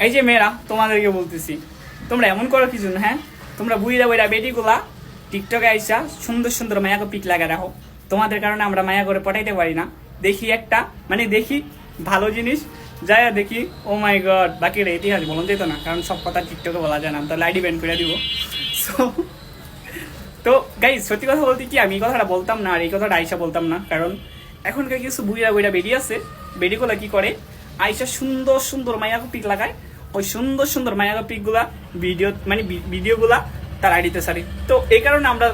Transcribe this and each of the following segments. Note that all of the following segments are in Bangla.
এই যে মেয়েরা তোমাদেরকে বলতেছি, তোমরা এমন করো কি জন্য? হ্যাঁ, তোমরা বুইরা বুইরা বেটিগুলা টিকটকে আইসা সুন্দর সুন্দর মায়াকে পিক লাগা রাখো। তোমাদের কারণে আমরা মায়া করে পটাইতে পারি না। দেখি একটা দেখি ভালো জিনিস যায় দেখি, ও মাই গড, বাকিরা ইতিহাস বলুন যেত না, কারণ সব কথা টিকটকে বলা যায় না, তাহলে আইডি ব্যান করে দিব। সো তো গাইজ, সত্যি কথা বলতে কি, আমি এই কথাটা বলতাম না, আর এই কথাটা আইসা বলতাম না, কারণ এখনকার কিছু বুইরা বুইরা বেরিয়ে আছে, বেডিগুলা কি করে, আইসা সুন্দর সুন্দর মায়াকে পিক লাগায়, ওই সুন্দর সুন্দর মায়াকে পিকগুলা ভিডিওগুলা তার আইডিতে সারি। তো এই কারণে আমরা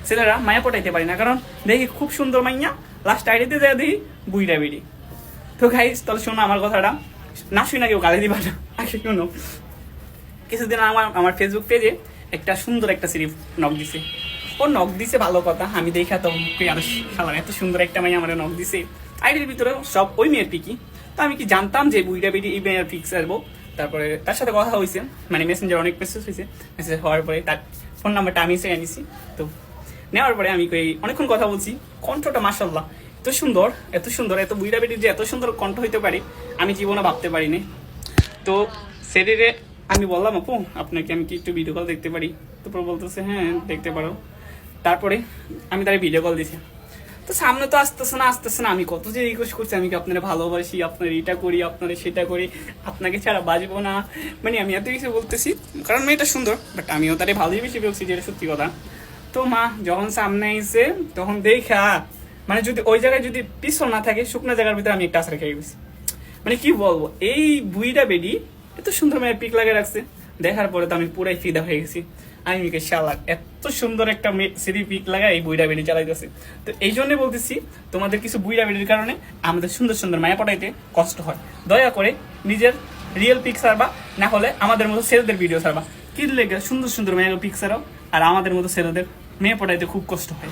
ছেলেরা মায়া পটাইতে পারি না, কারণ দেখি খুব সুন্দর মাইয়া, লাস্ট আইডিতে যায় দেখি বুইরা বেরি। তো গাইজ, তাহলে শোনো আমার কথাটা, না শুই না কেউ গালি দিবা না, আগে শোনো। কিছুদিন আমার ফেসবুক পেজে একটা সুন্দর একটা সিরিপ নক দিছে। ও নক দিছে ভালো কথা, আমি দেখা তো শালার এত সুন্দর একটা মেয়ে আমার নক দিছে, আইডির ভিতরে সব ওই মেয়ের পিকি। তো আমি কি জানতাম যে বুইটা বেরি এই মেয়ের ফিক্স আসবো। তারপরে তার সাথে কথা হয়েছে, মেসেঞ্জার অনেক মেসেজ হয়েছে, মেসেজ হওয়ার পরে তার ফোন নাম্বারটা আমি এসে নিছি। তো নেওয়ার পরে আমি অনেকক্ষণ কথা বলছি, কণ্ঠটা মাশাল্লাহ এত সুন্দর, এত সুন্দর, এত বুইটা বেরির যে এত সুন্দর কণ্ঠ হইতে পারে আমি জীবনে ভাবতে পারিনি। তো সেদিনে আমি বললাম, আপু আপনাকে আমি কি একটু ভিডিও কল দেখতে পারি? তারপর বলতেছে হ্যাঁ দেখতে পারো। তারপরে আমি তার ভিডিও কল দিছি। তো সামনে তো আসতেছে না, আমি কত যে রিকোয়েস্ট করছি, আমি কি আপনারা ভালোবাসি, আপনার এটা করি, আপনারা সেটা করি, আপনাকে ছাড়া বাঁচবো না, আমি এত কিছু বলতেছি, কারণ মেয়েটা সুন্দর, বাট আমিও তারে ভালোই বেশি বলছি, যেটা সত্যি কথা। তো মা যখন সামনে আইসে তখন দেখা, যদি ওই জায়গায় যদি পিছল না থাকে, শুকনো জায়গার ভিতরে আমি একটা আশা রেখে গেছি। কি বলবো, এই বুইটা বেডি এত সুন্দর মেয়ের পিক লাগিয়ে রাখছে, দেখার পরে তো আমি পুরাই ফিদা হয়ে গেছি। আমি শালাক এত সুন্দর একটা সিরি পিক লাগায় এই বুইরা বেডি চালাইতেছে। তো এই জন্য বলতেছি, তোমাদের কিছু বুইরা বেডির কারণে আমাদের সুন্দর সুন্দর মায়া পটাইতে কষ্ট হয়। দয়া করে নিজের রিয়েল পিক ছাড়বা, না হলে আমাদের মতো ছেলেদের ভিডিও ছাড়বা। কি লেগে সুন্দর সুন্দর মেয়ের পিক ছাড়াও, আর আমাদের মতো ছেলেদের মেয়ে পটাইতে খুব কষ্ট হয়।